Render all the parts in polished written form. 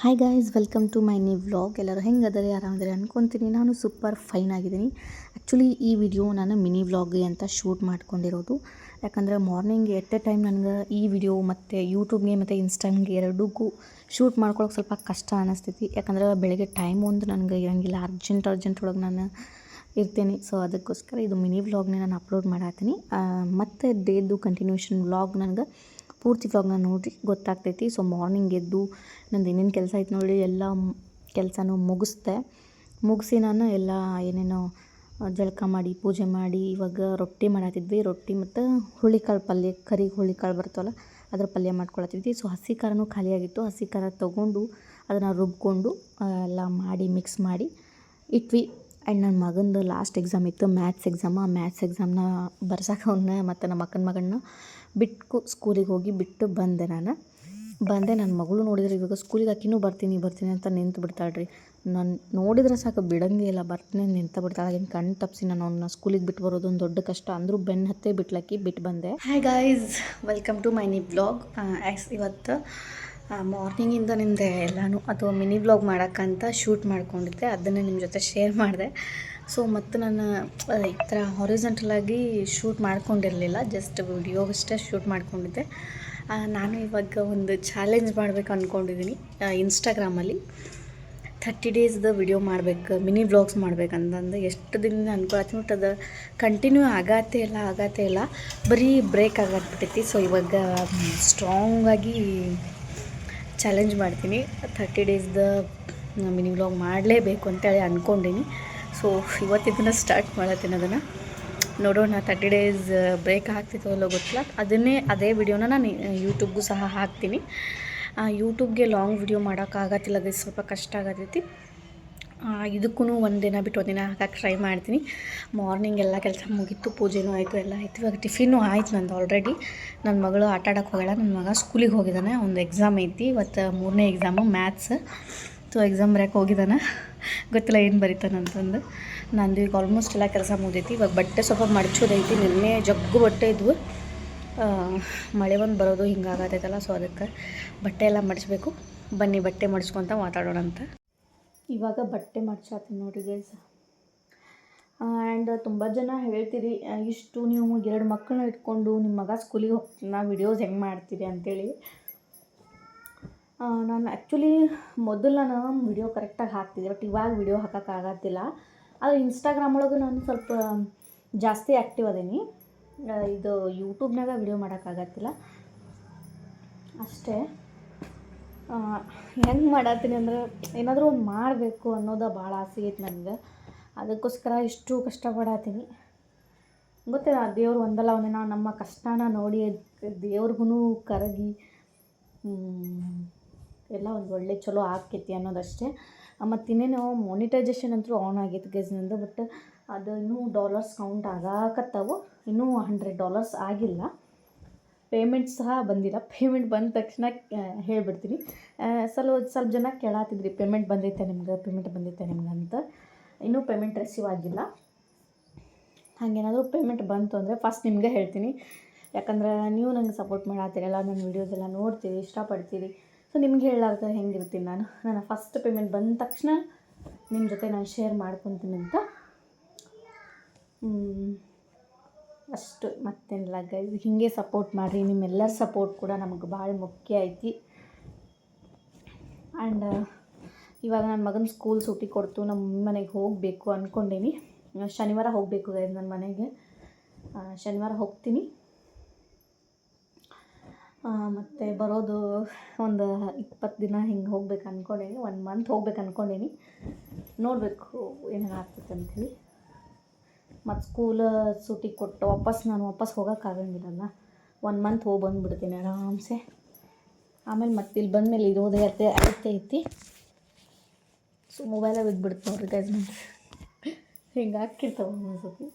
Hi guys, welcome to my new vlog. ಎಲ್ಲರೂ ಹೆಂಗದರೆ ಆರಾಮದರೆ ಅನ್ಕೊತೀನಿ. ನಾನು ಸೂಪರ್ ಫೈನ್ ಆಗಿದ್ದೀನಿ. ಆ್ಯಕ್ಚುಲಿ ಈ ವಿಡಿಯೋ ನಾನು ಮಿನಿ ವ್ಲಾಗ್ ಅಂತ ಶೂಟ್ ಮಾಡ್ಕೊಂಡಿರೋದು. ಯಾಕಂದರೆ ಮಾರ್ನಿಂಗ್ ಎಟ್ ಎ ಟೈಮ್ ನನಗೆ ಈ ವಿಡಿಯೋ ಮತ್ತು ಯೂಟ್ಯೂಬ್ಗೆ ಮತ್ತು ಇನ್ಸ್ಟಾಗ್ರಾಮ್ಗೆ ಎರಡಕ್ಕೂ ಶೂಟ್ ಮಾಡ್ಕೊಳಕ್ಕೆ ಸ್ವಲ್ಪ ಕಷ್ಟ ಅನ್ನಿಸ್ತೈತಿ. ಯಾಕಂದ್ರೆ ಬೆಳಗ್ಗೆ ಟೈಮ್ ಒಂದು ನನಗೆ ಇರೋಂಗಿಲ್ಲ, ಅರ್ಜೆಂಟ್ ಒಳಗೆ ನಾನು ಇರ್ತೀನಿ. ಸೊ ಅದಕ್ಕೋಸ್ಕರ ಇದು ಮಿನಿ ವ್ಲಾಗ್ನ ನಾನು ಅಪ್ಲೋಡ್ ಮಾಡತ್ತೀನಿ. ಮತ್ತು ಡೇದು ಕಂಟಿನ್ಯೂಷನ್ ವ್ಲಾಗ್ ನನಗೆ ಪೂರ್ತಿ ವ್ಲಾಗ್ನ ನೋಡಿರಿ ಗೊತ್ತಾಗ್ತೈತಿ. ಸೊ ಮಾರ್ನಿಂಗ್ ಎದ್ದು ನಂದು ಏನೇನು ಕೆಲಸ ಐತೆ ನೋಡಿ, ಎಲ್ಲ ಕೆಲಸನೂ ಮುಗಿಸಿ ನಾನು ಎಲ್ಲ ಏನೇನೋ ಜಳಕ ಮಾಡಿ ಪೂಜೆ ಮಾಡಿ ಇವಾಗ ರೊಟ್ಟಿ ಮಾಡತ್ತಿದ್ವಿ. ರೊಟ್ಟಿ ಮತ್ತು ಹುಳಿಕಾಳು ಪಲ್ಯ, ಕರಿ ಹುಳಿಕಾಳು ಬರ್ತಾವಲ್ಲ ಅದ್ರ ಪಲ್ಯ ಮಾಡ್ಕೊಳತ್ತಿದ್ವಿ. ಸೊ ಹಸಿ ಖಾರನೂ ಖಾಲಿಯಾಗಿತ್ತು. ಹಸಿ ಖಾರ ತೊಗೊಂಡು ಅದನ್ನು ರುಬ್ಕೊಂಡು ಎಲ್ಲ ಮಾಡಿ ಮಿಕ್ಸ್ ಮಾಡಿ ಇಟ್ವಿ. ಆ್ಯಂಡ್ ನನ್ನ ಮಗಂದು ಲಾಸ್ಟ್ ಎಕ್ಸಾಮ್ ಇತ್ತು, ಮ್ಯಾಥ್ಸ್ ಎಕ್ಸಾಮ್. ಆ ಮ್ಯಾಥ್ಸ್ ಎಕ್ಸಾಮ್ನ ಬರ್ಸಕ್ಕೆ ಅವನ್ನ ಮತ್ತು ನಮ್ಮ ಅಕ್ಕನ ಮಗನ ಬಿಟ್ಟು ಸ್ಕೂಲಿಗೆ ಹೋಗಿ ಬಿಟ್ಟು ಬಂದೆ. ನನ್ನ ಮಗಳು ನೋಡಿದ್ರೆ ಇವಾಗ ಸ್ಕೂಲಿಗೆ ಆಕಿನೂ ಬರ್ತೀನಿ ಅಂತ ನಿಂತು ಬಿಡ್ತಾಳ್ರಿ. ನಾನು ನೋಡಿದ್ರೆ ಸಾಕು ಬಿಡಂಗೇ ಇಲ್ಲ, ಬರ್ತೀನಿ ನಿಂತು ಬಿಡ್ತಾಳೆ. ಆಗಿನ ಕಣ್ಣು ತಪ್ಪಿಸಿ ನಾನು ಅವನ್ನ ಸ್ಕೂಲಿಗೆ ಬಿಟ್ಟು ಬರೋದು ಒಂದು ದೊಡ್ಡ ಕಷ್ಟ. ಅಂದರೂ ಬೆನ್ನು ಹತ್ತೇ ಬಿಟ್ಟು ಬಂದೆ. Hi guys, welcome to my new vlog. ಇವತ್ತು ಮಾರ್ನಿಂಗಿಂದ ನಿಮ್ಮದೆ ಎಲ್ಲನೂ ಅಥವಾ ಮಿನಿ ವ್ಲಾಗ್ ಮಾಡೋಕ್ಕಂತ ಶೂಟ್ ಮಾಡ್ಕೊಂಡಿದ್ದೆ, ಅದನ್ನು ನಿಮ್ಮ ಜೊತೆ ಶೇರ್ ಮಾಡಿದೆ. ಸೊ ಮತ್ತು ನಾನು ಈ ಥರ ಹಾರಿಜಾಂಟಲಾಗಿ ಶೂಟ್ ಮಾಡ್ಕೊಂಡಿರಲಿಲ್ಲ, ಜಸ್ಟ್ ವಿಡಿಯೋಗಷ್ಟೇ ಶೂಟ್ ಮಾಡ್ಕೊಂಡಿದ್ದೆ. ನಾನು ಇವಾಗ ಒಂದು ಚಾಲೆಂಜ್ ಮಾಡಬೇಕು ಅಂದ್ಕೊಂಡಿದ್ದೀನಿ. ಇನ್ಸ್ಟಾಗ್ರಾಮಲ್ಲಿ 30 ಡೇಸ್ದು ವಿಡಿಯೋ ಮಾಡಬೇಕು, ಮಿನಿ ವ್ಲಾಗ್ಸ್ ಮಾಡ್ಬೇಕಂತಂದು ಎಷ್ಟು ದಿನದಿಂದ ಅನ್ಕೊಳತ್ತೀನಿ. ಬಟ್ ಅದು ಕಂಟಿನ್ಯೂ ಆಗತ್ತೇ ಇಲ್ಲ, ಬರೀ ಬ್ರೇಕ್ ಆಗತ್ಬಿಟ್ಟೈತಿ. ಸೊ ಇವಾಗ ಸ್ಟ್ರಾಂಗಾಗಿ ಚಾಲೆಂಜ್ ಮಾಡ್ತೀನಿ. 30 ಡೇಸ್ದು ಮಿನಿ ವ್ಲಾಗ್ ಮಾಡಲೇಬೇಕು ಅಂತೇಳಿ ಅಂದ್ಕೊಂಡೀನಿ. So ಇವತ್ತಿದ್ದನ್ನು start ಮಾಡತ್ತೀನಿ. ಅದನ್ನು ನೋಡೋಣ, 30 ಡೇಸ್ ಬ್ರೇಕ್ ಆಗ್ತಿತ್ತೋ ಅಲ್ಲೋ ಗೊತ್ತಿಲ್ಲ. ಅದೇ ವಿಡಿಯೋನ ನಾನು ಯೂಟ್ಯೂಬ್ಗೂ ಸಹ ಹಾಕ್ತೀನಿ. ಯೂಟ್ಯೂಬ್ಗೆ ಲಾಂಗ್ ವಿಡಿಯೋ ಮಾಡೋಕ್ಕಾಗತ್ತಿಲ್ಲ, ಅದು ಸ್ವಲ್ಪ ಕಷ್ಟ ಆಗತೈತಿ. ಇದಕ್ಕೂ ಒಂದಿನ ಬಿಟ್ಟು ಒಂದಿನ ಹಾಕಕ್ಕೆ ಟ್ರೈ ಮಾಡ್ತೀನಿ. ಮಾರ್ನಿಂಗ್ ಎಲ್ಲ ಕೆಲಸ ಮುಗೀತು, ಪೂಜೆನೂ ಆಯಿತು, ಎಲ್ಲ ಆಯಿತು. ಇವಾಗ ಟಿಫಿನ್ನೂ ಆಯ್ತು ನಂದು ಆಲ್ರೆಡಿ. ನನ್ನ ಮಗಳು ಆಟ ಆಡೋಕ್ಕೆ ಹೋಗ್ಯಾಳ, ನನ್ನ ಮಗ ಸ್ಕೂಲಿಗೆ ಹೋಗಿದ್ದಾನೆ. ಒಂದು ಎಕ್ಸಾಮ್ ಐತಿ ಇವತ್ತು, 3ನೇ ಎಕ್ಸಾಮು ಮ್ಯಾಥ್ಸ್. ಸೊ ಎಕ್ಸಾಮ್ ಬರೆಯೋಕೆ ಹೋಗಿದ್ದಾನೆ, ಗೊತ್ತಿಲ್ಲ ಏನು ಬರೀತಾನಂತಂದು. ನಂದು ಈಗ ಆಲ್ಮೋಸ್ಟ್ ಎಲ್ಲ ಕೆಲಸ ಮುಗಿದೈತಿ. ಇವಾಗ ಬಟ್ಟೆ ಸ್ವಲ್ಪ ಮಡ್ಚೋದೈತಿ. ನಿನ್ನೆ ಜಗ್ಗು ಬಟ್ಟೆ ಇದ್ವು, ಮಳೆ ಒಂದು ಬರೋದು ಹಿಂಗಾಗತೈತಲ್ಲ. ಸೊ ಅದಕ್ಕೆ ಬಟ್ಟೆ ಎಲ್ಲ ಮಡಿಸ್ಬೇಕು. ಬನ್ನಿ ಬಟ್ಟೆ ಮಡಿಸ್ಕೊತ ಮಾತಾಡೋಣ ಅಂತ. ಇವಾಗ ಬಟ್ಟೆ ಮಡ್ಚಾತೀನಿ ನೋಡಿರಿ ಗೈಸ್. ಆ್ಯಂಡ್ ತುಂಬ ಜನ ಹೇಳ್ತೀರಿ, ಇಷ್ಟು ನೀವು 2 ಮಕ್ಕಳನ್ನ ಇಟ್ಕೊಂಡು ನಿಮ್ಮ ಮಗ ಸ್ಕೂಲಿಗೆ ಹೋಗ್ತಾನೆ, ವಿಡಿಯೋಸ್ ಹೆಂಗೆ ಮಾಡ್ತೀರಿ ಅಂತೇಳಿ. ನಾನು ಆ್ಯಕ್ಚುಲಿ ಮೊದಲು ನಾನು ವಿಡಿಯೋ ಕರೆಕ್ಟಾಗಿ ಹಾಕ್ತಿದ್ದೆ, ಬಟ್ ಇವಾಗ ವಿಡಿಯೋ ಹಾಕೋಕ್ಕಾಗತ್ತಿಲ್ಲ. ಆದರೆ ಇನ್ಸ್ಟಾಗ್ರಾಮ್ ಒಳಗೆ ನಾನು ಸ್ವಲ್ಪ ಜಾಸ್ತಿ ಆ್ಯಕ್ಟಿವ್ ಅದೀನಿ. ಇದು ಯೂಟ್ಯೂಬ್ನಾಗ ವಿಡಿಯೋ ಮಾಡೋಕ್ಕಾಗತ್ತಿಲ್ಲ ಅಷ್ಟೇ. ಹೆಂಗೆ ಮಾಡತ್ತೀನಿ ಅಂದರೆ, ಏನಾದರೂ ಒಂದು ಮಾಡಬೇಕು ಅನ್ನೋದು ಭಾಳ ಆಸೆ ಐತೆ ನನಗೆ. ಅದಕ್ಕೋಸ್ಕರ ಇಷ್ಟು ಕಷ್ಟಪಡತ್ತೀನಿ. ಗೊತ್ತಿಲ್ಲ, ದೇವ್ರು ಒಂದಲ್ಲ ಒಂದಿನ ನಮ್ಮ ಕಷ್ಟನ ನೋಡಿ ದೇವ್ರಿಗೂ ಕರಗಿ ಎಲ್ಲ ಒಂದು ಒಳ್ಳೆ ಚಲೋ ಆಕೈತಿ ಅನ್ನೋದಷ್ಟೇ. ಮತ್ತು ಇನ್ನೇನು ಮಾನಿಟೈಸೇಷನ್ ಅಂತೂ ಆನ್ ಆಗೈತೆ ಗೈಸ್ ನಂದು. ಬಟ್ ಅದು ಇನ್ನೂ ಡಾಲರ್ಸ್ ಕೌಂಟ್ ಆಗಾಕತ್ತವು, ಇನ್ನೂ $100 ಆಗಿಲ್ಲ. ಪೇಮೆಂಟ್ ಸಹ ಬಂದಿಲ್ಲ. ಪೇಮೆಂಟ್ ಬಂದ ತಕ್ಷಣ ಹೇಳಿಬಿಡ್ತೀನಿ. ಸ್ವಲ್ಪ ಜನ ಕೇಳತ್ತಿದ್ರಿ, ಪೇಮೆಂಟ್ ಬಂದೈತೆ ನಿಮ್ಗೆ ಅಂತ. ಇನ್ನೂ ಪೇಮೆಂಟ್ ರಿಸೀವ್ ಆಗಿಲ್ಲ. ಹಾಗೇನಾದರೂ ಪೇಮೆಂಟ್ ಬಂತು ಅಂದರೆ ಫಸ್ಟ್ ನಿಮಗೆ ಹೇಳ್ತೀನಿ. ಯಾಕಂದ್ರೆ ನೀವು ನಂಗೆ ಸಪೋರ್ಟ್ ಮಾಡತ್ತೀರಲ್ಲ, ನನ್ನ ವೀಡಿಯೋಸ್ ಎಲ್ಲ ನೋಡ್ತೀರಿ, ಇಷ್ಟಪಡ್ತೀರಿ. ಸೊ ನಿಮ್ಗೆ ಹೇಳಾರ್ದ ಹೆಂಗಿರ್ತೀನಿ ನಾನು ಫಸ್ಟ್ ಪೇಮೆಂಟ್ ಬಂದ ತಕ್ಷಣ ನಿಮ್ಮ ಜೊತೆ ನಾನು ಶೇರ್ ಮಾಡ್ಕೊತೀನಿ ಅಂತ ಅಷ್ಟು. ಮತ್ತೇನಿಲ್ಲ ಗೈಸ್, ಹೀಗೆ ಸಪೋರ್ಟ್ ಮಾಡಿರಿ. ನಿಮ್ಮೆಲ್ಲರ ಸಪೋರ್ಟ್ ಕೂಡ ನಮಗೆ ಭಾಳ ಮುಖ್ಯ ಐತಿ. ಆ್ಯಂಡ್ ಇವಾಗ ನನ್ನ ಮಗನ ಸ್ಕೂಲ್ ಸೂಟಿ ಕೊಡ್ತು, ನಮ್ಮ ಮನೆಗೆ ಹೋಗಬೇಕು ಅಂದ್ಕೊಂಡೀನಿ. ಶನಿವಾರ ಹೋಗಬೇಕು ಗೈಸ್ ನನ್ನ ಮನೆಗೆ. ಶನಿವಾರ ಹೋಗ್ತೀನಿ. ಮತ್ತು ಬರೋದು ಒಂದು 20 ದಿನ ಹಿಂಗೆ ಹೋಗ್ಬೇಕು ಅಂದ್ಕೊಂಡೀನಿ. 1 ಮಂತ್ ಹೋಗ್ಬೇಕು ಅಂದ್ಕೊಂಡೀನಿ. ನೋಡಬೇಕು ಏನೇನು ಆಗ್ತೈತೆ ಅಂಥೇಳಿ. ಮತ್ತು ಸ್ಕೂಲ್ ಸೂಟಿ ಕೊಟ್ಟು ನಾನು ವಾಪಸ್ ಹೋಗೋಕ್ಕಾಗಂಗಿಲ್ಲಲ್ಲ. 1 ಮಂತ್ ಹೋಗಿ ಬಂದುಬಿಡ್ತೀನಿ ಆರಾಮ್ಸೆ. ಆಮೇಲೆ ಮತ್ತೆ ಇಲ್ಲಿ ಬಂದಮೇಲೆ ಇರೋದೇ ಐತಿ. ಸೊ ಮೊಬೈಲೇ ಬಿದ್ದುಬಿಡ್ತು ನೋಡ್ರಿ ಗೈಸ್. ಹಿಂಗೆ ಹಾಕಿರ್ತಾವೆ ಒಂದೊಂದ್ಸತಿ.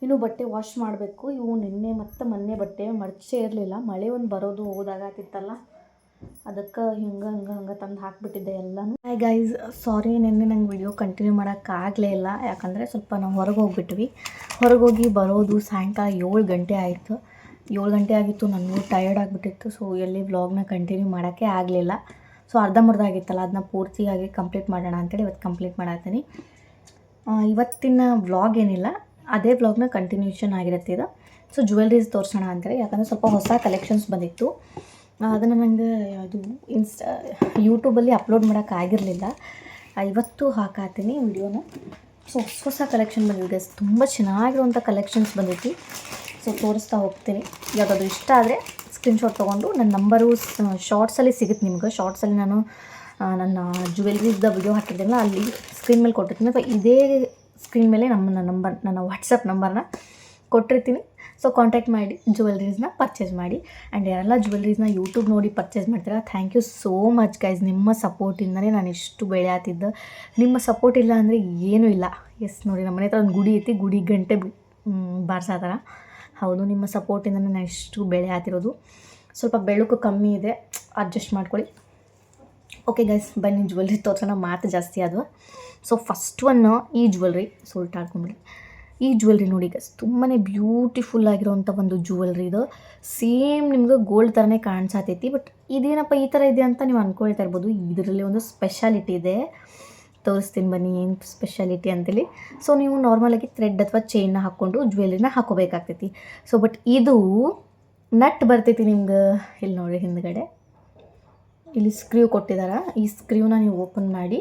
ಇನ್ನೂ ಬಟ್ಟೆ ವಾಶ್ ಮಾಡಬೇಕು. ಇವು ನಿನ್ನೆ ಮತ್ತು ಮೊನ್ನೆ ಬಟ್ಟೆ ಮಡಚೇ ಇರಲಿಲ್ಲ, ಮಳೆ ಒಂದು ಬರೋದು ಹೋದಾಗತ್ತಿತ್ತಲ್ಲ, ಅದಕ್ಕೆ ಹಂಗೆ ತಂದು ಹಾಕಿಬಿಟ್ಟಿದ್ದೆ ಎಲ್ಲನೂ. ಹಾಯ್ ಗೈಸ್, ಸಾರಿ ನಿನ್ನೆ ನಂಗೆ ವಿಡಿಯೋ ಕಂಟಿನ್ಯೂ ಮಾಡೋಕ್ಕಾಗಲೇ ಇಲ್ಲ. ಯಾಕಂದರೆ ಸ್ವಲ್ಪ ನಾವು ಹೊರಗೆ ಹೋಗ್ಬಿಟ್ವಿ. ಹೊರಗೆ ಹೋಗಿ ಬರೋದು ಸಾಯಂಕಾಲ 7 ಗಂಟೆ ಆಯಿತು. 7 ಗಂಟೆ ಆಗಿತ್ತು, ನನಗೂ ಟಯರ್ಡ್ ಆಗಿಬಿಟ್ಟಿತ್ತು. ಸೊ ಎಲ್ಲಿ ವ್ಲಾಗ್ನ ಕಂಟಿನ್ಯೂ ಮಾಡೋಕ್ಕೆ ಆಗಲಿಲ್ಲ. ಸೊ ಅರ್ಧಂಬರ್ಧ ಆಗಿತ್ತಲ್ಲ, ಅದನ್ನ ಪೂರ್ತಿಯಾಗಿ ಕಂಪ್ಲೀಟ್ ಮಾಡೋಣ ಅಂತೇಳಿ ಇವತ್ತು ಕಂಪ್ಲೀಟ್ ಮಾಡತ್ತೀನಿ. ಇವತ್ತಿನ ವ್ಲಾಗ್ ಏನಿಲ್ಲ, ಅದೇ ವ್ಲಾಗ್ನ ಕಂಟಿನ್ಯೂಷನ್ ಆಗಿರುತ್ತೆ ಇದು. ಸೊ ಜ್ಯುವೆಲ್ರೀಸ್ ತೋರಿಸೋಣ ಅಂತೇಳಿ, ಯಾಕಂದರೆ ಸ್ವಲ್ಪ ಹೊಸ ಕಲೆಕ್ಷನ್ಸ್ ಬಂದಿತ್ತು. ಅದನ್ನು ನನಗೆ ಅದು ಯೂಟ್ಯೂಬಲ್ಲಿ ಅಪ್ಲೋಡ್ ಮಾಡೋಕ್ಕಾಗಿರಲಿಲ್ಲ. ಇವತ್ತು ಹಾಕಾತೀನಿ ವಿಡಿಯೋನ. ಸೊ ಹೊಸ ಕಲೆಕ್ಷನ್ ಬಂದಿದೆ, ತುಂಬ ಚೆನ್ನಾಗಿರುವಂಥ ಕಲೆಕ್ಷನ್ಸ್ ಬಂದೈತಿ. ಸೊ ತೋರಿಸ್ತಾ ಹೋಗ್ತೀನಿ. ಯಾವುದಾದ್ರು ಇಷ್ಟ ಆದರೆ ಸ್ಕ್ರೀನ್ಶಾಟ್ ತೊಗೊಂಡು ನನ್ನ ನಂಬರು ಶಾರ್ಟ್ಸಲ್ಲಿ ಸಿಗುತ್ತೆ ನಿಮ್ಗೆ. ಶಾರ್ಟ್ಸಲ್ಲಿ ನಾನು ನನ್ನ ಜ್ಯುವೆಲ್ರೀಸ್ದ ವಿಡಿಯೋ ಹಾಕಿದ್ದೀನಲ್ಲ, ಅಲ್ಲಿ ಸ್ಕ್ರೀನ್ ಮೇಲೆ ಕೊಟ್ಟಿರ್ತೀನಿ, ಅಥವಾ ಇದೇ ಸ್ಕ್ರೀನ್ ಮೇಲೆ ನನ್ನ ವಾಟ್ಸಪ್ ನಂಬರ್ನ ಕೊಟ್ಟಿರ್ತೀನಿ. ಸೊ ಕಾಂಟ್ಯಾಕ್ಟ್ ಮಾಡಿ ಜ್ಯುವೆಲ್ರೀಸ್ನ ಪರ್ಚೇಸ್ ಮಾಡಿ. ಆ್ಯಂಡ್ ಯಾರೆಲ್ಲ ಜ್ಯುವೆಲ್ರೀಸ್ನ ಯೂಟ್ಯೂಬ್ ನೋಡಿ ಪರ್ಚೇಸ್ ಮಾಡ್ತೀರಾ, thank you so much guys. ನಿಮ್ಮ ಸಪೋರ್ಟಿಂದನೇ ನಾನು ಇಷ್ಟು ಬೆಳೆಯಾತಿದ್ದೆ. ನಿಮ್ಮ ಸಪೋರ್ಟ್ ಇಲ್ಲ ಅಂದರೆ ಏನೂ ಇಲ್ಲ. ಎಸ್ ನೋಡಿ, ನಮ್ಮ ಮನೆ ಹತ್ರ ಒಂದು ಗುಡಿ ಐತಿ, ಗುಡಿ ಗಂಟೆ ಬಾರಿಸೋ ಹೌದು, ನಿಮ್ಮ ಸಪೋರ್ಟಿಂದನೇ ನಾನು ಇಷ್ಟು ಬೆಳೆಯಾತಿರೋದು. ಸ್ವಲ್ಪ ಬೆಳಕು ಕಮ್ಮಿ ಇದೆ, ಅಡ್ಜಸ್ಟ್ ಮಾಡ್ಕೊಳ್ಳಿ. ಓಕೆ ಗೈಸ್, ಬನ್ನಿ ಜ್ಯುವೆಲ್ರಿ ತೋರ್ಸೋಣ, ಮಾತು ಜಾಸ್ತಿ ಆದವು. ಸೊ ಫಸ್ಟ್ ಈ ಜ್ಯುವೆಲ್ರಿ ಸೋಲ್ಟ್ ಹಾಡ್ಕೊಂಬಿಡಿ. ಈ ಜ್ಯುವೆಲ್ರಿ ನೋಡಿ ಗೈಸ್, ತುಂಬಾ ಬ್ಯೂಟಿಫುಲ್ ಆಗಿರೋವಂಥ ಒಂದು ಜ್ಯುವೆಲ್ರಿ ಇದು. ಸೇಮ್ ನಿಮ್ಗೆ ಗೋಲ್ಡ್ ಥರನೇ ಕಾಣಿಸತೈತಿ. ಬಟ್ ಇದೇನಪ್ಪ ಈ ಥರ ಇದೆ ಅಂತ ನೀವು ಅಂದ್ಕೊಳ್ತಾ ಇರ್ಬೋದು. ಇದರಲ್ಲಿ ಒಂದು ಸ್ಪೆಷಾಲಿಟಿ ಇದೆ, ತೋರಿಸ್ತೀನಿ ಬನ್ನಿ ಏನು ಸ್ಪೆಷಾಲಿಟಿ ಅಂತೇಳಿ. ಸೊ ನೀವು ನಾರ್ಮಲಾಗಿ ಥ್ರೆಡ್ ಅಥವಾ ಚೈನ್ನ ಹಾಕ್ಕೊಂಡು ಜ್ಯುವೆಲ್ರಿನ ಹಾಕೋಬೇಕಾಗ್ತೈತಿ. ಸೊ ಬಟ್ ಇದು ನಟ್ ಬರ್ತೈತಿ ನಿಮ್ಗೆ. ಇಲ್ಲಿ ನೋಡಿ ಹಿಂದ್ಗಡೆ ಇಲ್ಲಿ ಸ್ಕ್ರೀವ್ ಕೊಟ್ಟಿದ್ದಾರೆ. ಈ ಸ್ಕ್ರೀವ್ನ ನೀವು ಓಪನ್ ಮಾಡಿ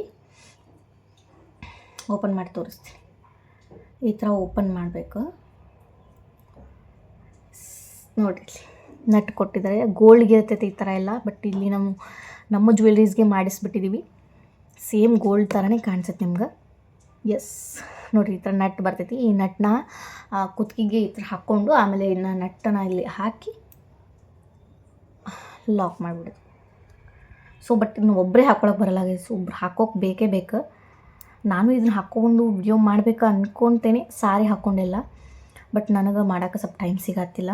ತೋರಿಸ್ತೀನಿ. ಈ ಥರ ಓಪನ್ ಮಾಡಬೇಕು. ನೋಡಿ ನಟ್ ಕೊಟ್ಟಿದ್ದಾರೆ, ಗೋಲ್ಡ್ಗೆ ಇರ್ತೈತೆ ಈ ಥರ ಎಲ್ಲ. ಬಟ್ ಇಲ್ಲಿ ನಮ್ಮ ಜ್ಯುವೆಲ್ರೀಸ್ಗೆ ಮಾಡಿಸ್ಬಿಟ್ಟಿದ್ದೀವಿ. ಸೇಮ್ ಗೋಲ್ಡ್ ಥರನೇ ಕಾಣಿಸುತ್ತೆ ನಿಮ್ಗೆ. ಎಸ್ ನೋಡಿರಿ, ಈ ಥರ ನಟ್ ಬರ್ತೈತಿ. ಈ ನಟ್ನ ಕುತ್ತಿಗೆಗೆ ಈ ಥರ ಹಾಕ್ಕೊಂಡು ಆಮೇಲೆ ಇನ್ನು ನಟ್ಟನ್ನು ಇಲ್ಲಿ ಹಾಕಿ ಲಾಕ್ ಮಾಡಿಬಿಡೋದು. ಸೊ ಬಟ್ ಇನ್ನು ಒಬ್ಬರೇ ಹಾಕ್ಕೊಳಕ್ಕೆ ಬರಲ್ಲ ಗೈಸ್, ಒಬ್ರು ಹಾಕೋಕೆ ಬೇಕೇ ಬೇಕು. ನಾನು ಇದನ್ನು ಹಾಕ್ಕೊಂಡು ವಿಡಿಯೋ ಮಾಡಬೇಕು ಅಂದ್ಕೊತೇನೆ, ಸಾರಿ ಹಾಕ್ಕೊಂಡಿಲ್ಲ. ಬಟ್ ನನಗೆ ಮಾಡೋಕ್ಕೆ ಸ್ವಲ್ಪ ಟೈಮ್ ಸಿಗತ್ತಿಲ್ಲ.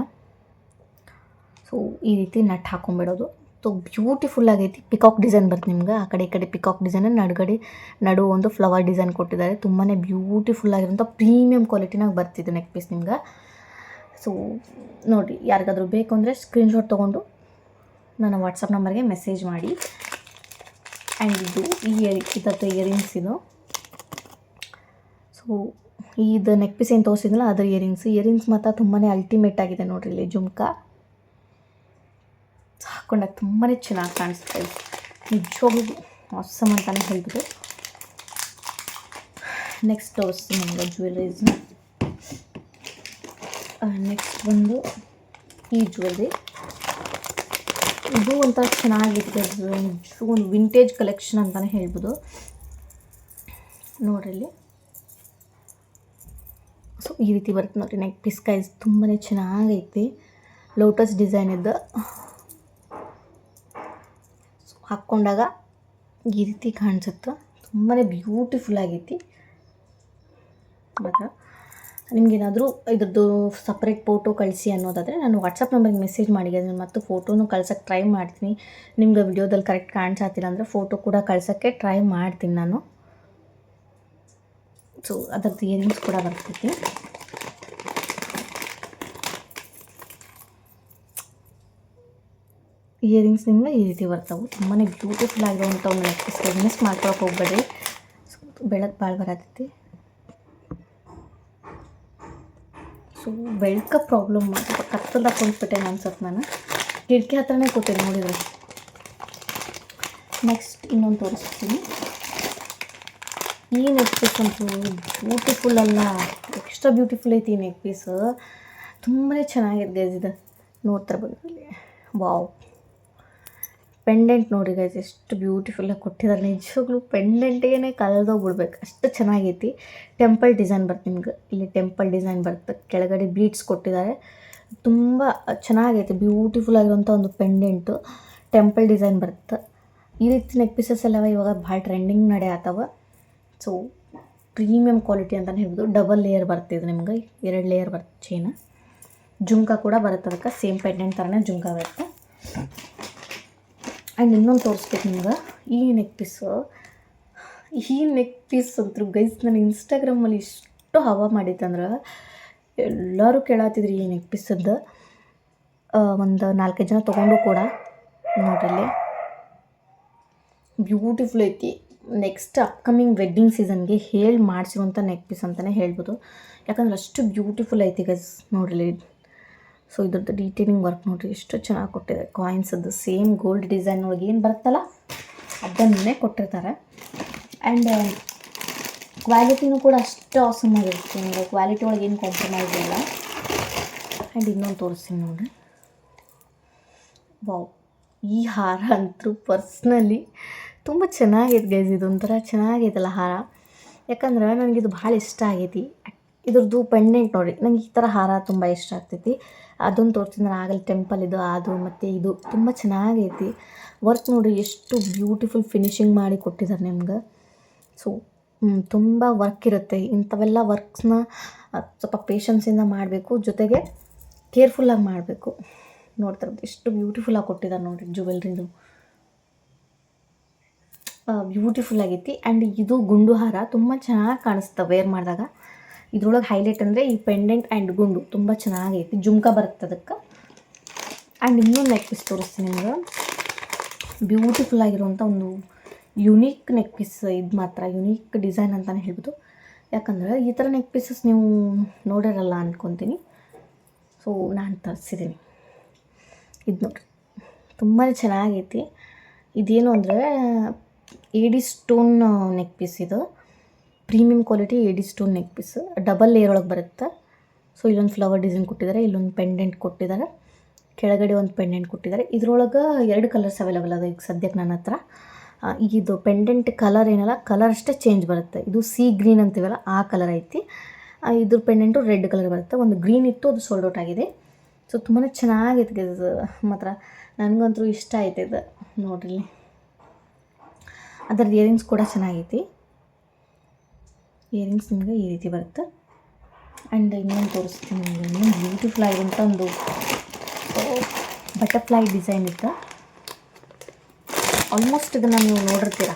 ಸೊ ಈ ರೀತಿ ನಟ್ ಹಾಕ್ಕೊಂಬಿಡೋದು. ಸೊ ಬ್ಯೂಟಿಫುಲ್ ಆಗೈತಿ. ಪಿಕಾಕ್ ಡಿಸೈನ್ ಬರುತ್ತೆ ನಿಮ್ಗೆ, ಆ ಕಡೆ ಈ ಕಡೆ ಪಿಕಾಕ್ ಡಿಸೈನ್, ನಡು ಒಂದು ಫ್ಲವರ್ ಡಿಸೈನ್ ಕೊಟ್ಟಿದ್ದಾರೆ. ತುಂಬಾ ಬ್ಯೂಟಿಫುಲ್ ಆಗಿರೋಂಥ ಪ್ರೀಮಿಯಂ ಕ್ವಾಲಿಟಿನಾಗ ಬರ್ತಿದ್ದು ನೆಕ್ ಪೀಸ್ ನಿಮ್ಗೆ. ಸೊ ನೋಡಿರಿ, ಯಾರಿಗಾದ್ರೂ ಬೇಕು ಅಂದರೆ ಸ್ಕ್ರೀನ್ಶಾಟ್ ತೊಗೊಂಡು ನನ್ನ ವಾಟ್ಸಪ್ ನಂಬರ್ಗೆ ಮೆಸೇಜ್ ಮಾಡಿ. ಆ್ಯಂಡ್ ಇದು ಇದತ್ತು ಇಯರಿಂಗ್ಸ್ ಇದು. ಸೊ ಇದು ನೆಕ್ ಪೀಸ್ ಏನು ತೋರಿಸಿದ್ನಲ್ಲ ಅದರ ಇಯರಿಂಗ್ಸ್ ಮಾತ್ರ ತುಂಬಾ ಅಲ್ಟಿಮೇಟ್ ಆಗಿದೆ. ನೋಡಿರಿ, ಇಲ್ಲಿ ಜುಮ್ಕಾ ಹಾಕ್ಕೊಂಡಾಗ ತುಂಬಾ ಚೆನ್ನಾಗಿ ಕಾಣಿಸ್ತಾ ಇದೆ. ನಿಜವಾಗ್ಲೂ ಆಸಮ್ ಅಂತಲೇ ಹೇಳ್ಬೋದು. ನೆಕ್ಸ್ಟ್ ತೋರಿಸ್ತೀನಿ ನಿಮಗೆ ಜ್ಯುವೆಲ್ರೀಸ್ನ. ನೆಕ್ಸ್ಟ್ ಬಂದು ಈ ಜ್ಯುವೆಲ್ರಿ. ಇದು ಒಂಥರ ಚೆನ್ನಾಗಿದೆ, ಒಂದು ವಿಂಟೇಜ್ ಕಲೆಕ್ಷನ್ ಅಂತಲೇ ಹೇಳ್ಬೋದು. ನೋಡ್ರಿ, ಸೊ ಈ ರೀತಿ ಬರುತ್ತೆ ನೋಡಿರಿ ನೆಕ್ ಪೀಸ್. ಗೈಸ್ ತುಂಬಾ ಚೆನ್ನಾಗೈತಿ, ಲೋಟಸ್ ಡಿಸೈನ್ ಇದ್ದು. ಹಾಕ್ಕೊಂಡಾಗ ಈ ರೀತಿ ಕಾಣಿಸುತ್ತೆ, ತುಂಬಾ ಬ್ಯೂಟಿಫುಲ್ ಆಗೈತಿ. ಮತ್ತು ನಿಮಗೇನಾದರೂ ಇದ್ರದ್ದು ಸಪ್ರೇಟ್ ಫೋಟೋ ಕಳಿಸಿ ಅನ್ನೋದಾದರೆ ನಾನು ವಾಟ್ಸಪ್ ನಂಬರ್ಗೆ ಮೆಸೇಜ್ ಮಾಡಿದ್ದೀನಿ, ಮತ್ತು ಫೋಟೋನು ಕಳ್ಸೋಕ್ಕೆ ಟ್ರೈ ಮಾಡ್ತೀನಿ. ನಿಮ್ಗೆ ವಿಡಿಯೋದಲ್ಲಿ ಕರೆಕ್ಟ್ ಕಾಣಿಸತ್ತಿಲ್ಲ ಅಂದರೆ ಫೋಟೋ ಕೂಡ ಕಳ್ಸೋಕ್ಕೆ ಟ್ರೈ ಮಾಡ್ತೀನಿ ನಾನು. ಸೊ ಅದರದ್ದು ಇಯರಿಂಗ್ಸ್ ಕೂಡ ಬರ್ತೈತಿ. ಇಯರಿಂಗ್ಸ್ ನಿಮ್ಗೆ ಈ ರೀತಿ ಬರ್ತಾವೆ. ತುಂಬಾ ಬ್ಯೂಟಿಫುಲ್ ಆಗಿರುವಂಥ ಒಂದು ನೆಕ್ ಪೀಸ್. ಮಿಸ್ ಮಾಡ್ಕೊಳಕ್ಕೆ ಹೋಗ್ಬೇಡ್ರಿ, ಬೆಳಕು ಭಾಳ ಬರತೈತಿ. ಸೊ ಬೆಳಕ ಪ್ರಾಬ್ಲಮ್ ಕತ್ತಲ್ದಾಗ ಕುಂತ್ಬಿಟ್ಟೆ ಅನ್ಸುತ್ತೆ. ನಾನು ಕಿಟಕಿ ಹತ್ರನೇ ಕೂತೀನಿ ನೋಡಿದರೆ. ನೆಕ್ಸ್ಟ್ ಇನ್ನೊಂದು ತೋರಿಸ್ತೀನಿ. ಈ ನೆಕ್ ಪೀಸ್ ಅಂತೂ ಬ್ಯೂಟಿಫುಲ್ ಅಲ್ಲ, ಎಕ್ಸ್ಟ್ರಾ ಬ್ಯೂಟಿಫುಲ್ ಐತಿ ಈ ನೆಕ್ ಪೀಸ್. ತುಂಬಾ ಚೆನ್ನಾಗಿದೆ ಗೈಸ್. ಇದು ನೋಡ್ತಾರೆ ಬಂದಲ್ಲಿ, ವಾವ್. ಪೆಂಡೆಂಟ್ ನೋಡಿ ಗೈಸ್, ಎಷ್ಟು ಬ್ಯೂಟಿಫುಲ್ಲಾಗಿ ಕೊಟ್ಟಿದ್ದಾರೆ. ನಿಜವಾಗ್ಲೂ ಪೆಂಡೆಂಟಿಗೆ ಕಳೆದೋಗ್ಬಿಡ್ಬೇಕು, ಅಷ್ಟು ಚೆನ್ನಾಗೈತಿ. ಟೆಂಪಲ್ ಡಿಸೈನ್ ಬರುತ್ತೆ ನಿಮ್ಗೆ. ಇಲ್ಲಿ ಟೆಂಪಲ್ ಡಿಸೈನ್ ಬರುತ್ತೆ, ಕೆಳಗಡೆ ಬೀಡ್ಸ್ ಕೊಟ್ಟಿದ್ದಾರೆ. ತುಂಬ ಚೆನ್ನಾಗೈತೆ, ಬ್ಯೂಟಿಫುಲ್ ಆಗಿರೋಂಥ ಒಂದು ಪೆಂಡೆಂಟು. ಟೆಂಪಲ್ ಡಿಸೈನ್ ಬರುತ್ತೆ. ಈ ರೀತಿ ನೆಕ್ ಪೀಸಸ್ ಎಲ್ಲ ಇವಾಗ ಭಾಳ ಟ್ರೆಂಡಿಂಗ್ ನಡೆಯತ್ತವ. ಸೊ ಪ್ರೀಮಿಯಂ ಕ್ವಾಲಿಟಿ ಅಂತಲೇ ಹೇಳ್ಬೋದು. ಡಬಲ್ ಲೇಯರ್ ಬರ್ತಿದೆ ನಿಮ್ಗೆ, 2 ಲೇಯರ್ ಬರುತ್ತೆ ಚೈನ. ಜುಮ್ಕಾ ಕೂಡ ಬರುತ್ತೆ, ಅದಕ್ಕೆ ಸೇಮ್ ಪೆಂಡೆಂಟ್ ಥರನೇ ಜುಮ್ಕಾ ಬರುತ್ತೆ. ಆ್ಯಂಡ್ ಇನ್ನೊಂದು ತೋರಿಸ್ಬೇಕು ನಿಮ್ಗೆ, ಈ ನೆಕ್ ಪೀಸ್ ಅಂತೂ ಗೈಸ್ ನಾನು ಇನ್ಸ್ಟಾಗ್ರಾಮಲ್ಲಿ ಇಷ್ಟು ಹವಾ ಮಾಡಿತ್ತಂದ್ರೆ ಎಲ್ಲರೂ ಕೇಳತ್ತಿದ್ರಿ ಈ ನೆಕ್ ಪೀಸದ್ದು. ಒಂದು 4-5 ಜನ ತೊಗೊಂಡು ಕೂಡ ನೋಡ್ರಿ ಬ್ಯೂಟಿಫುಲ್ ಐತಿ. ನೆಕ್ಸ್ಟ್ ಅಪ್ಕಮಿಂಗ್ ವೆಡ್ಡಿಂಗ್ ಸೀಸನ್ಗೆ ಹೇಳಿ ಮಾಡಿಸಿರುವಂಥ ನೆಕ್ ಪೀಸ್ ಅಂತಲೇ ಹೇಳ್ಬೋದು. ಯಾಕಂದ್ರೆ ಅಷ್ಟು ಬ್ಯೂಟಿಫುಲ್ ಐತಿ ಗೈಸ್. ನೋಡ್ರಿ, ಸೊ ಇದ್ರದ್ದು ಡೀಟೇಲಿಂಗ್ ವರ್ಕ್ ನೋಡಿರಿ ಎಷ್ಟು ಚೆನ್ನಾಗಿ ಕೊಟ್ಟಿದೆ. ಕಾಯಿನ್ಸದ್ದು ಸೇಮ್ ಗೋಲ್ಡ್ ಡಿಸೈನ್ ಒಳಗೆ ಏನು ಬರುತ್ತಲ್ಲ ಅದನ್ನೇ ಕೊಟ್ಟಿರ್ತಾರೆ. ಆ್ಯಂಡ್ ಕ್ವಾಲಿಟಿನೂ ಕೂಡ ಅಷ್ಟು ಆಸಮ್ ಆಗಿರುತ್ತೆ. ನಿಮಗೆ ಕ್ವಾಲಿಟಿ ಒಳಗೆ ಏನು ಕಾಂಪ್ರಮೈಸ್ ಇಲ್ಲ. ಆ್ಯಂಡ್ ಇನ್ನೊಂದು ತೋರಿಸ್ತೀನಿ ನೋಡಿರಿ. ವಾವ್, ಈ ಹಾರ ಅಂತೂ ಪರ್ಸ್ನಲಿ ತುಂಬ ಚೆನ್ನಾಗೈತೆ ಗೈಸ್. ಇದೊಂಥರ ಚೆನ್ನಾಗೈತಲ್ಲ ಹಾರ. ಯಾಕಂದ್ರೆ ನನಗಿದು ಭಾಳ ಇಷ್ಟ ಆಗೈತಿ. ಇದ್ರದ್ದು ಪೆಂಡೆಂಟ್ ನೋಡಿ, ನಂಗೆ ಈ ಥರ ಹಾರ ತುಂಬ ಇಷ್ಟ ಆಗ್ತೈತಿ. ಅದೊಂದು ತೋರಿಸಿದ್ರೆ ಆಗಲಿ ಟೆಂಪಲ್ ಇದು ಅದು ಮತ್ತು ಇದು ತುಂಬ ಚೆನ್ನಾಗೈತಿ. ವರ್ಕ್ ನೋಡಿ ಎಷ್ಟು ಬ್ಯೂಟಿಫುಲ್ ಫಿನಿಶಿಂಗ್ ಮಾಡಿ ಕೊಟ್ಟಿದ್ದಾರೆ ನಿಮ್ಗೆ. ಸೊ ತುಂಬ ವರ್ಕ್ ಇರುತ್ತೆ. ಇಂಥವೆಲ್ಲ ವರ್ಕ್ಸ್ನ ಸ್ವಲ್ಪ ಪೇಷನ್ಸಿಂದ ಮಾಡಬೇಕು, ಜೊತೆಗೆ ಕೇರ್ಫುಲ್ಲಾಗಿ ಮಾಡಬೇಕು. ನೋಡ್ತಾರೆ ಎಷ್ಟು ಬ್ಯೂಟಿಫುಲ್ಲಾಗಿ ಕೊಟ್ಟಿದ್ದಾರೆ ನೋಡಿರಿ. ಜ್ಯುವೆಲ್ರಿದು ಬ್ಯೂಟಿಫುಲ್ ಆಗೈತಿ. ಆ್ಯಂಡ್ ಇದು ಗುಂಡು ಹಾರ ತುಂಬ ಚೆನ್ನಾಗಿ ಕಾಣಿಸ್ತಾ ವೇರ್ ಮಾಡಿದಾಗ. ಇದ್ರೊಳಗೆ ಹೈಲೈಟ್ ಅಂದರೆ ಈ ಪೆಂಡೆಂಟ್ ಆ್ಯಂಡ್ ಗುಂಡು ತುಂಬ ಚೆನ್ನಾಗೈತಿ. ಜುಮ್ಕ ಬರುತ್ತೆ ಅದಕ್ಕೆ. ಆ್ಯಂಡ್ ಇನ್ನೊಂದು ನೆಕ್ ಪೀಸ್ ತೋರಿಸ್ತೀನಿ ನಿಮ್ಗೆ. ಬ್ಯೂಟಿಫುಲ್ ಆಗಿರುವಂಥ ಒಂದು ಯುನೀಕ್ ನೆಕ್ ಪೀಸ್. ಇದು ಮಾತ್ರ ಯುನೀಕ್ ಡಿಸೈನ್ ಅಂತಲೇ ಹೇಳ್ಬೋದು. ಯಾಕಂದ್ರೆ ಈ ಥರ ನೆಕ್ ಪೀಸಸ್ ನೀವು ನೋಡಿರಲ್ಲ ಅಂದ್ಕೊತೀನಿ. ಸೊ ನಾನು ತರಿಸಿದ್ದೀನಿ. ಇದು ನೋಡಿರಿ ತುಂಬಾ ಚೆನ್ನಾಗೈತಿ. ಇದೇನು ಅಂದರೆ ಏಡಿ ಸ್ಟೋನ್ ನೆಕ್ ಪೀಸ್. ಇದು premium quality AD stone neck piece. Double layer ಒಳಗೆ ಬರುತ್ತೆ. ಸೊ ಇಲ್ಲೊಂದು ಫ್ಲವರ್ ಡಿಸೈನ್ ಕೊಟ್ಟಿದ್ದಾರೆ, ಇಲ್ಲೊಂದು ಪೆಂಡೆಂಟ್ ಕೊಟ್ಟಿದ್ದಾರೆ, ಕೆಳಗಡೆ ಒಂದು ಪೆಂಡೆಂಟ್ ಕೊಟ್ಟಿದ್ದಾರೆ. ಇದ್ರೊಳಗೆ 2 ಕಲರ್ಸ್ ಅವೈಲೇಬಲ್ ಅದ ಈಗ ಸದ್ಯಕ್ಕೆ ನನ್ನ ಹತ್ರ. ಇದು ಪೆಂಡೆಂಟ್ ಕಲರ್ ಏನಲ್ಲ, ಕಲರ್ ಅಷ್ಟೇ ಚೇಂಜ್ ಬರುತ್ತೆ. ಇದು ಸೀ ಗ್ರೀನ್ ಅಂತೀವಲ್ಲ ಆ ಕಲರ್ ಐತಿ. ಇದ್ರ ಪೆಂಡೆಂಟು ರೆಡ್ ಕಲರ್ ಬರುತ್ತೆ. ಒಂದು ಗ್ರೀನ್ ಇತ್ತು, ಅದು ಸೋಲ್ಡ್ ಔಟ್ ಆಗಿದೆ. ಸೊ ತುಂಬಾ ಚೆನ್ನಾಗೈತೆ ಇದು ಮಾತ್ರ. ನನಗಂತೂ ಇಷ್ಟ ಆಯ್ತು ಇದು ನೋಡ್ರಿ. ಅದರದ್ದು ಇಯರಿಂಗ್ಸ್ ಕೂಡ ಚೆನ್ನಾಗೈತಿ. ಇಯರಿಂಗ್ಸ್ ನಿಮಗೆ ಈ ರೀತಿ ಬರುತ್ತೆ. ಆ್ಯಂಡ್ ಇನ್ನೊಂದು ತೋರಿಸ್ತೀನಿ ನಿಮಗೆ. ಇನ್ನೊಂದು ಬ್ಯೂಟಿಫುಲ್ ಆಗಿರುವಂಥ ಒಂದು ಬಟರ್ಫ್ಲೈ ಡಿಸೈನ್ ಇತ್ತು. ಆಲ್ಮೋಸ್ಟ್ ಇದನ್ನು ನೀವು ನೋಡಿರ್ತೀರ,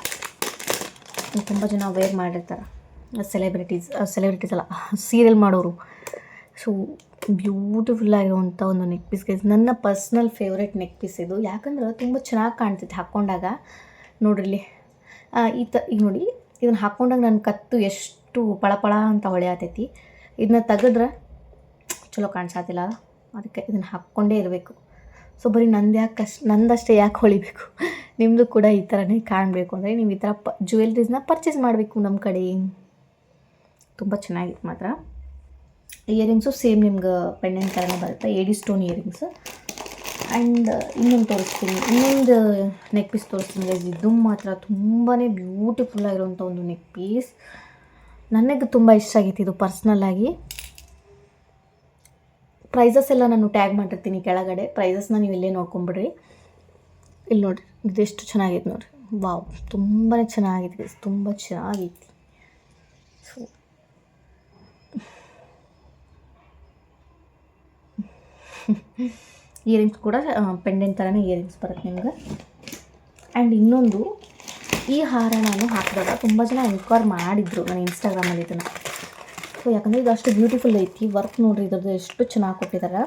ತುಂಬ ಜನ ವೇರ್ ಮಾಡಿರ್ತಾರೆ. ಸೆಲೆಬ್ರಿಟೀಸ್ ಅಲ್ಲ, ಸೀರಿಯಲ್ ಮಾಡೋರು. ಸೊ ಬ್ಯೂಟಿಫುಲ್ ಆಗಿರುವಂಥ ಒಂದು ನೆಕ್ ಪೀಸ್ ಗೈಸ್. ನನ್ನ ಪರ್ಸ್ನಲ್ ಫೇವ್ರೆಟ್ ನೆಕ್ ಪೀಸ್ ಇದು. ಯಾಕಂದ್ರೆ ತುಂಬ ಚೆನ್ನಾಗಿ ಕಾಣ್ತೈತೆ ಹಾಕ್ಕೊಂಡಾಗ. ನೋಡ್ರಿ ಈಗ ನೋಡಿ, ಇದನ್ನು ಹಾಕ್ಕೊಂಡಾಗ ನನ್ನ ಕತ್ತು ಎಷ್ಟು ಪಳಪಳ ಅಂತ ಹೊಳೆಯತೈತಿ. ಇದನ್ನ ತೆಗೆದ್ರೆ ಚಲೋ ಕಾಣಿಸತ್ತಿಲ್ಲ, ಅದಕ್ಕೆ ಇದನ್ನು ಹಾಕ್ಕೊಂಡೇ ಇರಬೇಕು. ಸೊ ಬರೀ ನಂದಷ್ಟೇ ಯಾಕೆ ಹೊಳಿಬೇಕು, ನಿಮ್ಮದು ಕೂಡ ಈ ಥರನೇ ಕಾಣಬೇಕು ಅಂದರೆ ನೀವು ಈ ಥರ ಜ್ಯುವೆಲ್ರೀಸ್ನ ಪರ್ಚೇಸ್ ಮಾಡಬೇಕು ನಮ್ಮ ಕಡೆ. ತುಂಬ ಚೆನ್ನಾಗಿತ್ತು ಮಾತ್ರ. ಇಯರಿಂಗ್ಸು ಸೇಮ್ ನಿಮ್ಗೆ ಪೆಂಡೆಂಟ್ ಥರನೇ ಬರುತ್ತೆ, ಏಡಿ ಸ್ಟೋನ್ ಇಯರಿಂಗ್ಸ್. ಆ್ಯಂಡ್ ಇನ್ನೊಂದು ತೋರಿಸ್ತೀನಿ, ಇನ್ನೊಂದು ನೆಕ್ ಪೀಸ್ ತೋರಿಸ್ತೀನಿ ಗೈಸ್. ಇದು ಮಾತ್ರ ತುಂಬಾ ಬ್ಯೂಟಿಫುಲ್ ಆಗಿರುವಂಥ ಒಂದು ನೆಕ್ ಪೀಸ್. ನನಗೆ ತುಂಬ ಇಷ್ಟ ಆಗೈತಿ ಇದು ಪರ್ಸ್ನಲ್ಲಾಗಿ. ಪ್ರೈಸಸ್ ಎಲ್ಲ ನಾನು ಟ್ಯಾಗ್ ಮಾಡಿರ್ತೀನಿ ಕೆಳಗಡೆ. ಪ್ರೈಸಸ್ನ ನೀವು ಇಲ್ಲೇ ನೋಡ್ಕೊಂಬಿಡ್ರಿ. ಇಲ್ಲಿ ನೋಡಿರಿ, ಇದೆಷ್ಟು ಚೆನ್ನಾಗೈತೆ ನೋಡಿರಿ. ವಾವ್, ತುಂಬಾ ಚೆನ್ನಾಗೈತಿ ಗೈಸ್, ತುಂಬ ಚೆನ್ನಾಗೈತಿ. ಸೊ ಇಯರಿಂಗ್ಸ್ ಕೂಡ ಪೆಂಡೆಂಟ್ ಥರನೇ ಇಯರಿಂಗ್ಸ್ ಬರುತ್ತೆ ನಿಮ್ಗೆ. ಆ್ಯಂಡ್ ಇನ್ನೊಂದು, ಈ ಹಾರ ನಾನು ಹಾಕಿದಾಗ ತುಂಬ ಜನ ಎನ್ಕ್ವೈರ್ ಮಾಡಿದರು ನನ್ನ ಇನ್ಸ್ಟಾಗ್ರಾಮಲ್ಲಿ ಇದನ್ನು. ಸೊ ಯಾಕಂದರೆ ಇದು ಅಷ್ಟು ಬ್ಯೂಟಿಫುಲ್ ಐತಿ. ವರ್ಕ್ ನೋಡಿರಿ ಇದ್ರದ್ದು ಎಷ್ಟು ಚೆನ್ನಾಗಿ ಕೊಟ್ಟಿದ್ದಾರೆ.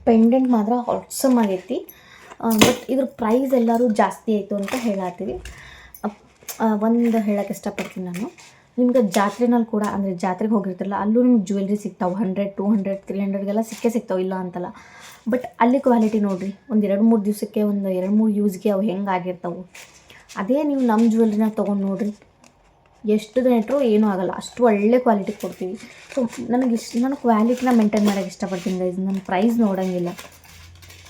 ಪೆಂಡೆಂಟ್ ಮಾತ್ರ ಆಸಮ್ ಆಗೈತಿ. ಬಟ್ ಇದ್ರ ಪ್ರೈಸ್ ಎಲ್ಲರೂ ಜಾಸ್ತಿ ಆಯಿತು ಅಂತ ಹೇಳತ್ತೀವಿ. ಒಂದು ಹೇಳೋಕ್ಕೆ ಇಷ್ಟಪಡ್ತೀನಿ ನಾನು. ನಿಮ್ಗೆ ಜಾತ್ರೆನಲ್ಲಿ ಕೂಡ, ಅಂದರೆ ಜಾತ್ರೆಗೆ ಹೋಗಿರ್ತಿರಲ್ಲ, ಅಲ್ಲೂ ನಿಮ್ಗೆ ಜ್ಯುವೆಲ್ರಿ ಸಿಗ್ತಾವೆ. 100, 200, 300ಗೆಲ್ಲ ಸಿಗ್ತಾವೆ, ಇಲ್ಲ ಅಂತಲ್ಲ. ಬಟ್ ಅಲ್ಲಿ ಕ್ವಾಲಿಟಿ ನೋಡಿರಿ, ಒಂದು 2-3 ದಿವಸಕ್ಕೆ, ಒಂದು 2-3 ಯೂಸ್ಗೆ ಅವು ಹೆಂಗೆ ಆಗಿರ್ತಾವೆ. ಅದೇ ನೀವು ನಮ್ಮ ಜ್ಯುವೆಲ್ರಿನ ತೊಗೊಂಡು ನೋಡಿರಿ, ಎಷ್ಟು ದಿನ ಇಟ್ಟರು ಏನೂ ಆಗೋಲ್ಲ, ಅಷ್ಟು ಒಳ್ಳೆ ಕ್ವಾಲಿಟಿ ಕೊಡ್ತೀವಿ. ಸೊ ನಾನು ಕ್ವಾಲಿಟಿನ ಮೇಂಟೈನ್ ಮಾಡೋಕ್ಕೆ ಇಷ್ಟಪಡ್ತೀನಿ ಗೈಸ್. ನಾನು ಪ್ರೈಸ್ ನೋಡೋಂಗಿಲ್ಲ,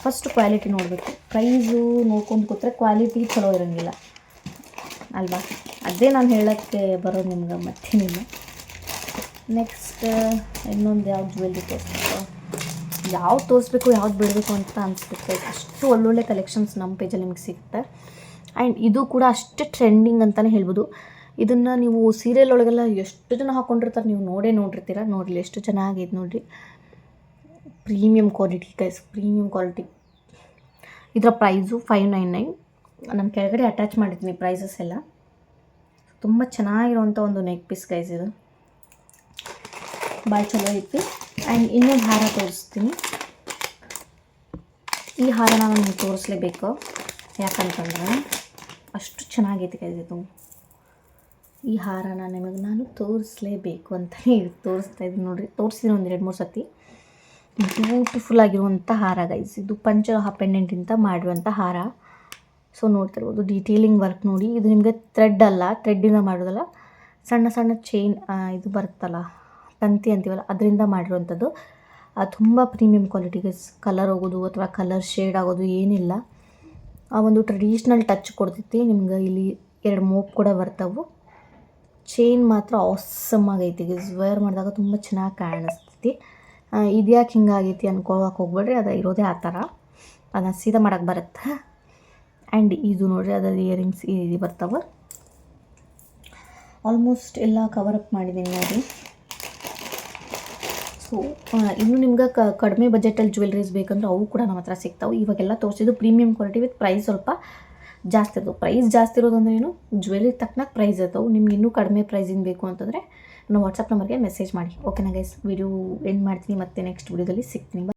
ಫಸ್ಟ್ ಕ್ವಾಲಿಟಿ ನೋಡಬೇಕು. ಪ್ರೈಸು ನೋಡ್ಕೊಂಡು ಕೂತ್ರೆ ಕ್ವಾಲಿಟಿ ಚಲೋ ಇರೋಂಗಿಲ್ಲ ಅಲ್ವಾ. ಅದೇ ನಾನು ಹೇಳೋಕ್ಕೆ ಬರೋದು ನಿಮ್ಗೆ ಮತ್ತೇನಿಲ್ಲ. ನೆಕ್ಸ್ಟ್ ಇನ್ನೊಂದು ಯಾವ್ದು ಜ್ಯುವೆಲ್ರಿ ತೋರಿಸ್ಬೇಕು, ಯಾವ್ದು ಬಿಡಬೇಕು ಅಂತ ಅನಿಸ್ಬಿಡ್ತೈತೆ. ಅಷ್ಟು ಒಳ್ಳೊಳ್ಳೆ ಕಲೆಕ್ಷನ್ಸ್ ನಮ್ಮ ಪೇಜಲ್ಲಿ ನಿಮಗೆ ಸಿಗುತ್ತೆ. ಆ್ಯಂಡ್ ಇದು ಕೂಡ ಅಷ್ಟೇ ಟ್ರೆಂಡಿಂಗ್ ಅಂತಲೇ ಹೇಳ್ಬೋದು. ಇದನ್ನು ನೀವು ಸೀರಿಯಲ್ ಒಳಗೆಲ್ಲ ಎಷ್ಟು ಜನ ಹಾಕ್ಕೊಂಡಿರ್ತಾರೆ, ನೀವು ನೋಡಿರ್ತೀರ. ನೋಡಲಿ ಎಷ್ಟು ಚೆನ್ನಾಗಿದೆ ನೋಡಿರಿ. Premium quality guys, premium quality. ಇದರ ಪ್ರೈಸು 599. ನಾನು ಕೆಳಗಡೆ ಅಟ್ಯಾಚ್ ಮಾಡಿದ್ದೀನಿ ಪ್ರೈಸಸ್ ಎಲ್ಲ. ತುಂಬ ಚೆನ್ನಾಗಿರುವಂಥ ಒಂದು ನೆಕ್ ಪೀಸ್ ಗೈಸ್ ಇದು, ಭಾಳ ಚಲೋ ಐತಿ. ಆ್ಯಂಡ್ ಇನ್ನೊಂದು ಹಾರ ತೋರಿಸ್ತೀನಿ. ಈ ಹಾರ ನಾನು ನಿಮ್ಗೆ ತೋರಿಸ್ಲೇಬೇಕು. ಯಾಕಂತಂದ್ರೆ ಅಷ್ಟು ಚೆನ್ನಾಗೈತೆ ಗೈಸ್ ಇದು. ಈ ಹಾರನ ನಾನು ತೋರಿಸಲೇಬೇಕು ಅಂತಲೇ ತೋರಿಸ್ತಾ ಇದ್ದೀನಿ ನೋಡಿರಿ. ತೋರಿಸಿದ್ದೀನಿ ಒಂದು 2-3 ಸತಿ. ಬ್ಯೂಟಿಫುಲ್ ಆಗಿರುವಂಥ ಹಾರ ಗೈಸ್ ಇದು. ಪಂಚಲೋಹ ಪೆಂಡೆಂಟಿಂದ ಮಾಡಿರುವಂಥ ಹಾರ. ಸೊ ನೋಡ್ತಿರ್ಬೋದು ಡೀಟೇಲಿಂಗ್ ವರ್ಕ್ ನೋಡಿ. ಇದು ನಿಮಗೆ ಥ್ರೆಡ್ ಅಲ್ಲ, ಥ್ರೆಡ್ಡಿಂದ ಮಾಡೋದಲ್ಲ, ಸಣ್ಣ ಸಣ್ಣ ಚೈನ್ ಇದು ಬರುತ್ತಲ್ಲ ತಂತಿ ಅಂತೀವಲ್ಲ ಅದರಿಂದ ಮಾಡಿರುವಂಥದ್ದು. ತುಂಬ ಪ್ರೀಮಿಯಂ ಕ್ವಾಲಿಟಿ ಗೈಸ್. ಕಲರ್ ಹೋಗೋದು ಅಥವಾ ಕಲರ್ ಶೇಡ್ ಆಗೋದು ಏನಿಲ್ಲ. ಆ ಒಂದು ಟ್ರೆಡಿಷ್ನಲ್ ಟಚ್ ಕೊಡ್ತೈತಿ ನಿಮ್ಗೆ. ಇಲ್ಲಿ 2 ಮೋಪ್ ಕೂಡ ಬರ್ತಾವೆ. ಚೈನ್ ಮಾತ್ರ ಆಸಮ್ ಆಗೈತಿ ಗೈಸ್. ವೇರ್ ಮಾಡಿದಾಗ ತುಂಬ ಚೆನ್ನಾಗಿ ಕಾಣಿಸ್ತೈತಿ. ಇದ್ಯಾಕೆ ಹಿಂಗಾಗೈತಿ ಅನ್ಕೊಳಕ್ಕೆ ಹೋಗ್ಬೇಡ್ರಿ, ಅದು ಇರೋದೇ ಆ ಥರ. ಅದನ್ನು ಸೀದಾ ಮಾಡೋಕ್ಕೆ ಬರುತ್ತೆ. ಆ್ಯಂಡ್ ಇದು ನೋಡಿರಿ ಅದು ಇಯರಿಂಗ್ಸ್ ಇದು ಬರ್ತಾವೆ. ಆಲ್ಮೋಸ್ಟ್ ಎಲ್ಲ ಕವರಪ್ ಮಾಡಿದ್ದೀನಿ ನೋಡಿ. ಸೊ ಇನ್ನು ನಿಮ್ಗೆ ಕಡಿಮೆ ಬಜೆಟಲ್ಲಿ ಜ್ಯುವೆಲ್ರೀಸ್ ಬೇಕಂದ್ರೆ ಅವು ಕೂಡ ನಮ್ಮ ಹತ್ರ ಸಿಗ್ತಾವೆ. ಇವಾಗೆಲ್ಲ ತೋರಿಸಿದ್ದು ಪ್ರೀಮಿಯಂ ಕ್ವಾಲಿಟಿ ವಿತ್ ಪ್ರೈಸ್ ಸ್ವಲ್ಪ ಜಾಸ್ತಿ ಇರ್ತವೆ. ಪ್ರೈಸ್ ಜಾಸ್ತಿ ಇರೋದಂದ್ರೆ ಏನು, ಜ್ಯುವೆಲ್ರಿ ತಕ್ಕನಾಗಿ ಪ್ರೈಸ್ ಇರ್ತವೆ. ನಿಮ್ಗೆ ಇನ್ನೂ ಕಡಿಮೆ ಪ್ರೈಸಿಂದ ಬೇಕು ಅಂತಂದರೆ ನನ್ನ ವಾಟ್ಸಪ್ ನಂಬರ್ಗೆ ಮೆಸೇಜ್ ಮಾಡಿ. ಓಕೆನಾ ಗೈಸ್, ವಿಡಿಯೋ ಎಂಡ್ ಮಾಡ್ತೀನಿ. ಮತ್ತೆ ನೆಕ್ಸ್ಟ್ ವಿಡಿಯೋದಲ್ಲಿ ಸಿಗ್ತೀನಿ.